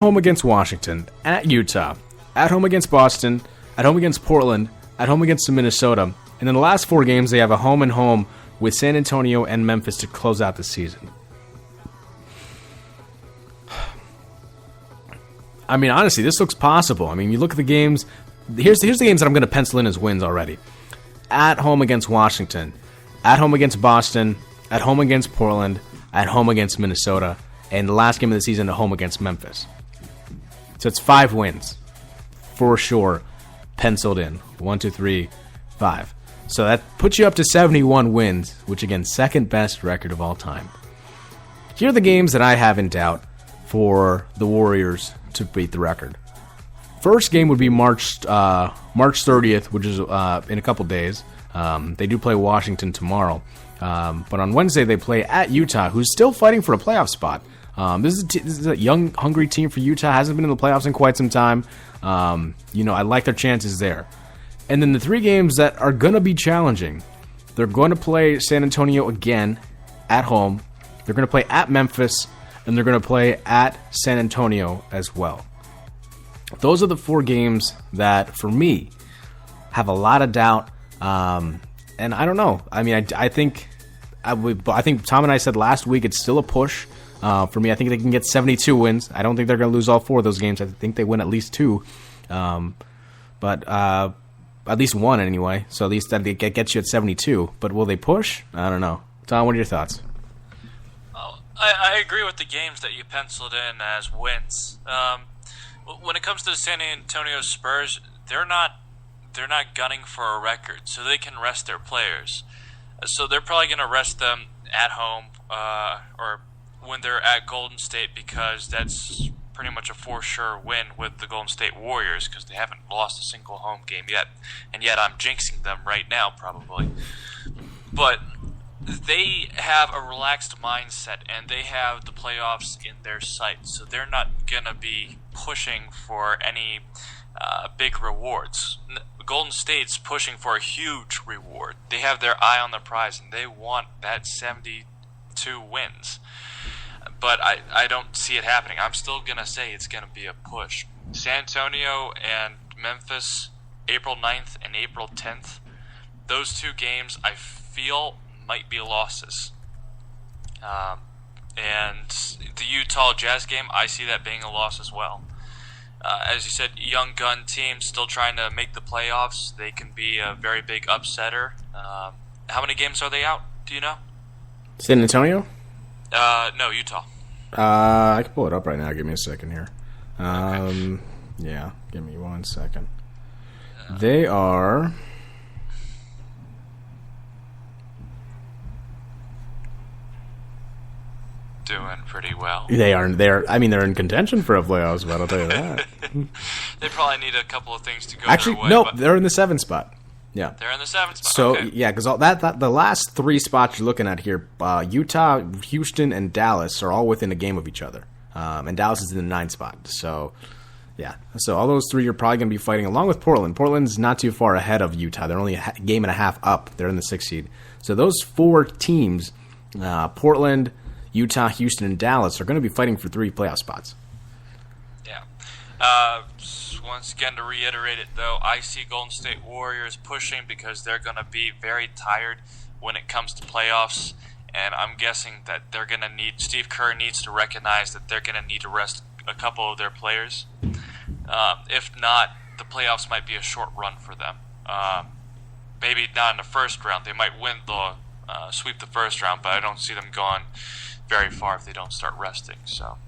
home against Washington, at Utah, at home against Boston, at home against Portland, at home against Minnesota, and in the last 4 games they have a home and home with San Antonio and Memphis to close out the season. I mean, honestly, this looks possible. I mean, you look at the games. Here's the games that I'm going to pencil in as wins already. At home against Washington, at home against Boston, at home against Portland, at home against Minnesota, and the last game of the season at home against Memphis. So it's 5 wins for sure, penciled in. 1, 2, 3, 5. So that puts you up to 71 wins, which again, second best record of all time. Here are the games that I have in doubt for the Warriors to beat the record. First game would be March 30th, which is in a couple days. They do play Washington tomorrow. But on Wednesday, they play at Utah, who's still fighting for a playoff spot. This is a young, hungry team for Utah. Hasn't been in the playoffs in quite some time. I like their chances there. And then the 3 games that are going to be challenging. They're going to play San Antonio again at home. They're going to play at Memphis. And they're going to play at San Antonio as well. Those are the 4 games that, for me, have a lot of doubt. And I don't know. I mean, I think Tom and I said last week it's still a push. For me, I think they can get 72 wins. I don't think they're going to lose all 4 of those games. I think they win at least 2. But at least 1 anyway. So at least that gets you at 72. But will they push? I don't know. Tom, what are your thoughts? I agree with the games that you penciled in as wins. When it comes to the San Antonio Spurs, they're not gunning for a record, so they can rest their players. So they're probably going to rest them at home or when they're at Golden State, because that's pretty much a for sure win with the Golden State Warriors, because they haven't lost a single home game yet, and yet I'm jinxing them right now probably. But they have a relaxed mindset, and they have the playoffs in their sights, so they're not going to be pushing for any big rewards. Golden State's pushing for a huge reward. They have their eye on the prize, and they want that 72 wins. But I don't see it happening. I'm still going to say it's going to be a push. San Antonio and Memphis, April 9th and April 10th, those 2 games I feel might be losses. And the Utah Jazz game, I see that being a loss as well. As you said, young gun team still trying to make the playoffs. They can be a very big upsetter. How many games are they out? Do you know? San Antonio? No, Utah. I can pull it up right now. Give me a second here. Okay. Yeah, give me 1 second. They are... doing pretty well. They're in contention for a playoffs spot, I'll tell you that. They probably need a couple of things to go Actually, their way. nope, they're in the 7th spot. Yeah. They're in the 7th spot. So, okay. yeah, because the last 3 spots you're looking at here, Utah, Houston, and Dallas are all within a game of each other. And Dallas is in the 9th spot. So, yeah. So all those 3 you're probably going to be fighting, along with Portland. Portland's not too far ahead of Utah. They're only a game and a half up. They're in the 6th seed. So those 4 teams, Portland, Utah, Houston, and Dallas, are going to be fighting for 3 playoff spots. Yeah. Once again, to reiterate it, though, I see Golden State Warriors pushing because they're going to be very tired when it comes to playoffs, and I'm guessing that they're going to need – Steve Kerr needs to recognize that they're going to need to rest a couple of their players. If not, the playoffs might be a short run for them. Maybe not in the first round. They might win the sweep the first round, but I don't see them going very far if they don't start resting. So,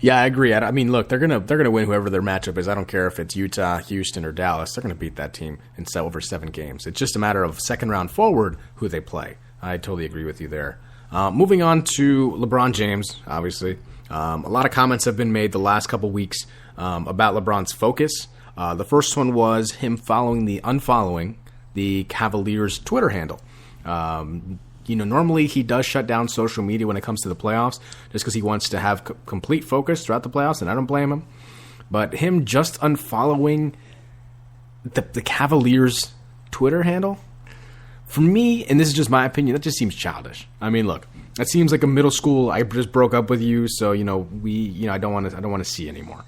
yeah, I agree. I mean, look, they're gonna win whoever their matchup is. I don't care if it's Utah, Houston, or Dallas. They're gonna beat that team in over 7 games. It's just a matter of second round forward who they play. I totally agree with you there. Moving on to LeBron James, obviously. A lot of comments have been made the last couple weeks about LeBron's focus. The first one was him unfollowing the Cavaliers' Twitter handle. Normally he does shut down social media when it comes to the playoffs just because he wants to have complete focus throughout the playoffs, and I don't blame him. But him just unfollowing the Cavaliers' Twitter handle For me, and this is just my opinion, that just seems childish. I mean, look, that seems like a middle school. I just broke up with you, so I don't want to see you anymore.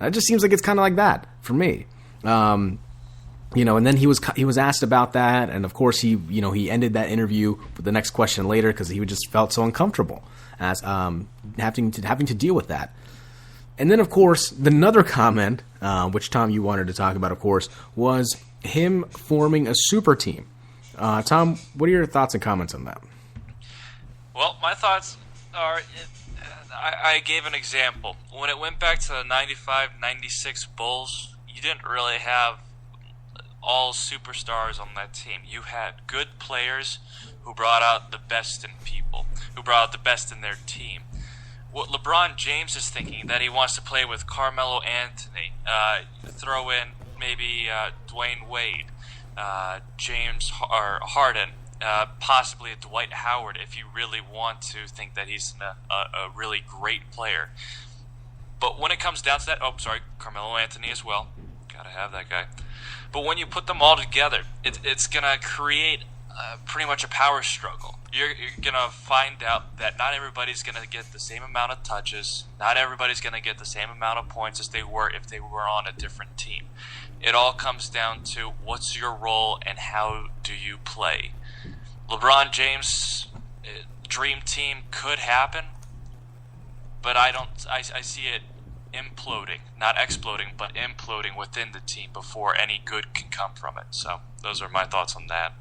That just seems like it's kind of like that for me. And then he was asked about that, and of course he ended that interview with the next question later because he just felt so uncomfortable as having to deal with that. And then of course another comment, which Tom you wanted to talk about, of course, was him forming a super team. Tom, what are your thoughts and comments on that? Well, my thoughts are, I gave an example. When it went back to the 95-96 Bulls, you didn't really have all superstars on that team. You had good players who brought out the best in people, who brought out the best in their team. What LeBron James is thinking, that he wants to play with Carmelo Anthony, throw in maybe Dwayne Wade, James Harden, possibly a Dwight Howard if you really want to think that he's a really great player. But when it comes down to that, Carmelo Anthony as well. Gotta have that guy. But when you put them all together, it's gonna create pretty much a power struggle. You're gonna find out that not everybody's gonna get the same amount of touches. Not everybody's gonna get the same amount of points as they were if they were on a different team. It all comes down to what's your role and how do you play. LeBron James' dream team could happen, but I see it imploding, not exploding, but imploding within the team before any good can come from it. So those are my thoughts on that.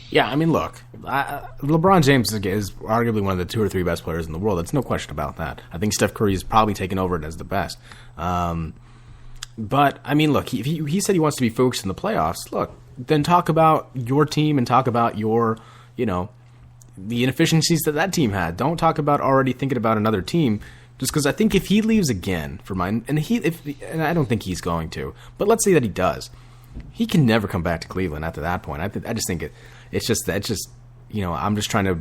Yeah, I mean, look, LeBron James is arguably one of the 2 or 3 best players in the world. There's no question about that. I think Steph Curry has probably taken over it as the best. But, I mean, look, he said he wants to be focused in the playoffs. Look, then talk about your team and talk about your, the inefficiencies that team had. Don't talk about already thinking about another team. Just because I think if he leaves again for mine, and I don't think he's going to, but let's say that he does, he can never come back to Cleveland after that point. I just think it's just I'm just trying to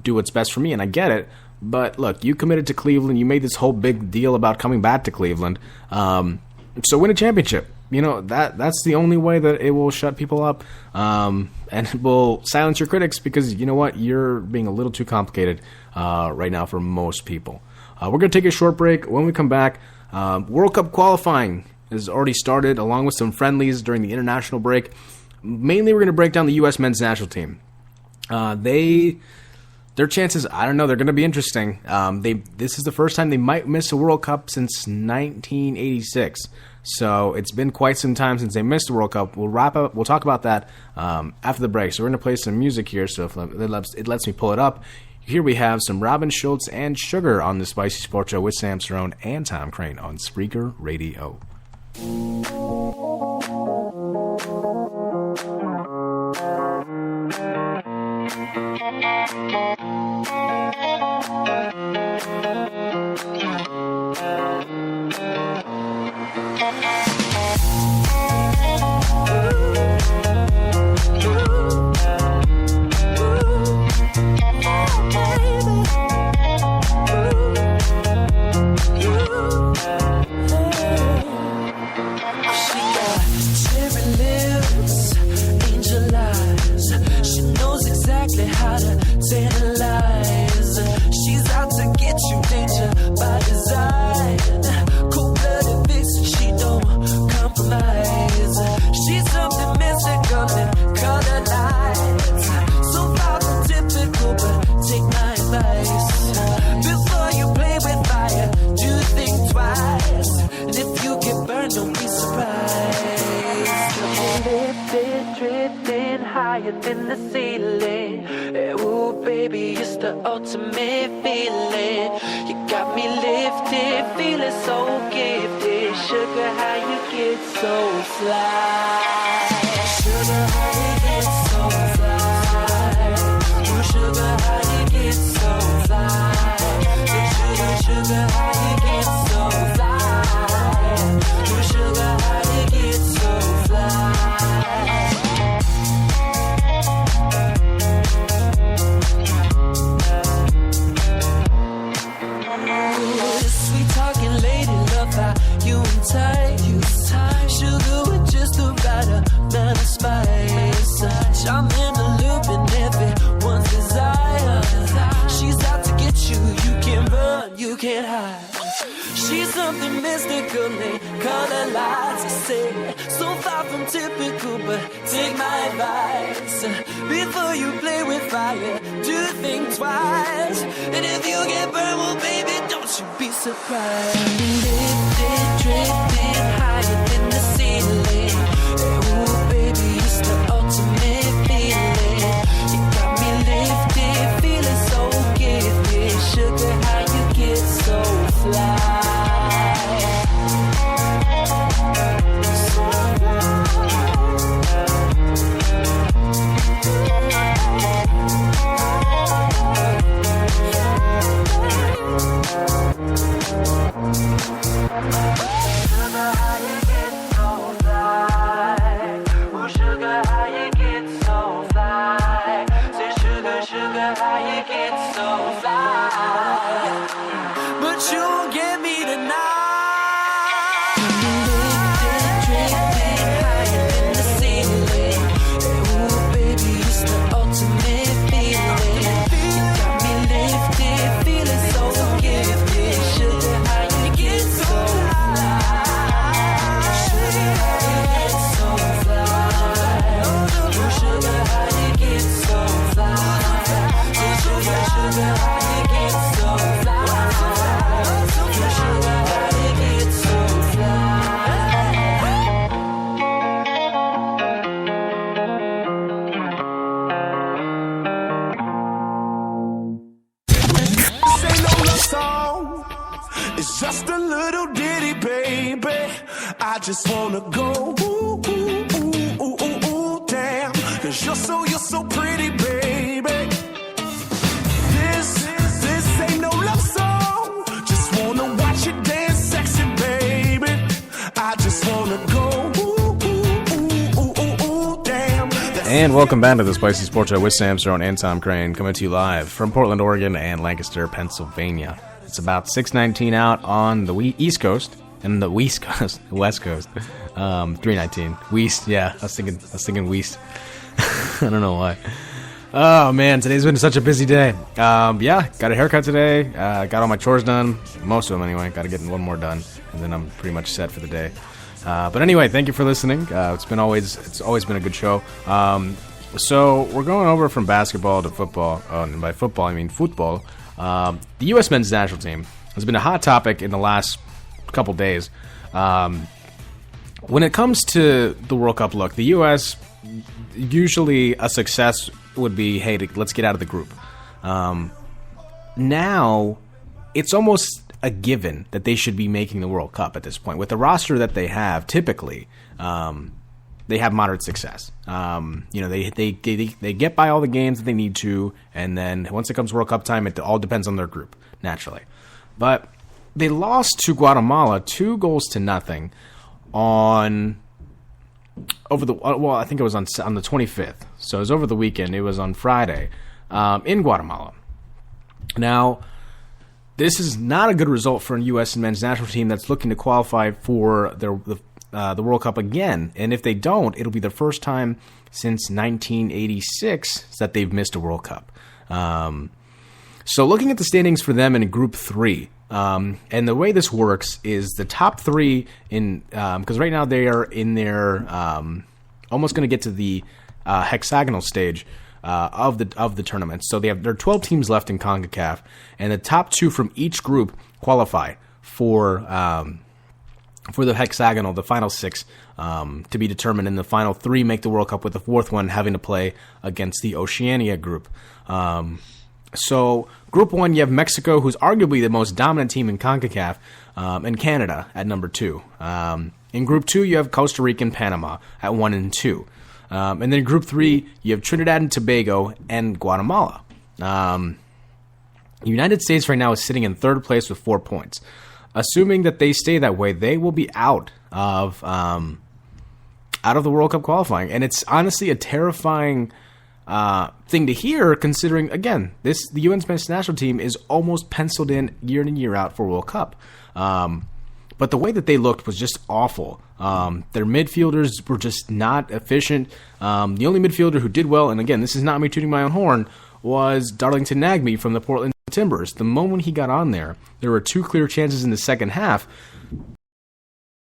do what's best for me, and I get it. But look, you committed to Cleveland. You made this whole big deal about coming back to Cleveland. So win a championship. That's the only way that it will shut people up, and it will silence your critics because you know what? You're being a little too complicated right now for most people. We're going to take a short break. When we come back, World Cup qualifying has already started, along with some friendlies during the international break. Mainly, we're going to break down the U.S. men's national team. Their chances, I don't know, they're going to be interesting. This is the first time they might miss a World Cup since 1986. So it's been quite some time since they missed the World Cup. We'll wrap up. We'll talk about that after the break. So we're going to play some music here. So if it lets me pull it up. Here we have some Robin Schultz and Sugar on the Spicy Sports Show with Sam Cerrone and Tom Crane on Spreaker Radio. How to tantalize. She's out to get you, danger by design. Cold-blooded vixen, she don't compromise. She's something mystical and color lights. So far from typical, but take my advice. Before you play with fire, do think twice. And if you get burned, don't be surprised. Lifted, drifting higher than the ceiling. Ooh, baby, it's the ultimate feeling. You got me lifted, feeling so gifted. Sugar, how you get so fly? Sugar, how you get so fly? Ooh, sugar, how you get so fly? Sugar, how you get so fly? Ooh, sugar, how you get so fly? Sweet talking lady, love how you and tight. Sugar with just the mystically, color lights, I say, so far from typical, but take my advice. Before you play with fire, do think twice. And if you get burned, well, baby, don't you be surprised. Lifted, drifted higher than the ceiling. Ooh, baby, it's the ultimate feeling. You got me lifted, feeling so gifted. Sugar, how you get so fly. Just a little ditty, baby. I just wanna go ooh, ooh, ooh, ooh, ooh, ooh, damn. Cause you're so pretty, baby. This ain't no love song. Just wanna watch you dance sexy, baby. I just wanna go ooh, ooh, ooh, ooh, ooh, ooh, damn. And welcome back to the Spicy Sports Show with Sam Stone and Tom Crane, coming to you live from Portland, Oregon and Lancaster, Pennsylvania. It's about 6:19 out on the East Coast and the West Coast. 3:19. West, yeah. I was thinking West. I don't know why. Oh man, today's been such a busy day. Yeah, got a haircut today. Got all my chores done, most of them anyway. Got to get one more done, and then I'm pretty much set for the day. But anyway, thank you for listening. It's always been a good show. So we're going over from basketball to football, and by football I mean football. The U.S. men's national team has been a hot topic in the last couple days. When it comes to the World Cup look, the U.S., usually a success would be, hey, let's get out of the group. Now, it's almost a given that they should be making the World Cup at this point. With the roster that they have, typically, they have moderate success. They get by all the games that they need to, and then once it comes World Cup time, it all depends on their group, naturally. But they lost to Guatemala 2-0 I think it was on the 25th. So it was over the weekend. It was on Friday in Guatemala. Now, this is not a good result for a U.S. men's national team that's looking to qualify for the World Cup again. And if they don't, it'll be the first time since 1986 that they've missed a World Cup. So looking at the standings for them in Group 3, and the way this works is the top three because right now they are in their almost going to get to the hexagonal stage of the tournament. So there are 12 teams left in CONCACAF, and the top two from each group qualify for the hexagonal, the final six, to be determined, and the final three make the World Cup, with the fourth one having to play against the Oceania group. So Group 1, you have Mexico, who's arguably the most dominant team in CONCACAF, and Canada at number 2. In Group 2, you have Costa Rica and Panama at 1 and 2. And then Group 3, you have Trinidad and Tobago and Guatemala. The United States right now is sitting in third place with 4 points. Assuming that they stay that way, they will be out of the World Cup qualifying. And it's honestly a terrifying thing to hear, considering, again, the U.S. men's national team is almost penciled in year out for World Cup. But the way that they looked was just awful. Their midfielders were just not efficient. The only midfielder who did well, and again, this is not me tooting my own horn, was Darlington Nagbe from the Portland Timbers. The moment he got on there were 2 clear chances in the second half,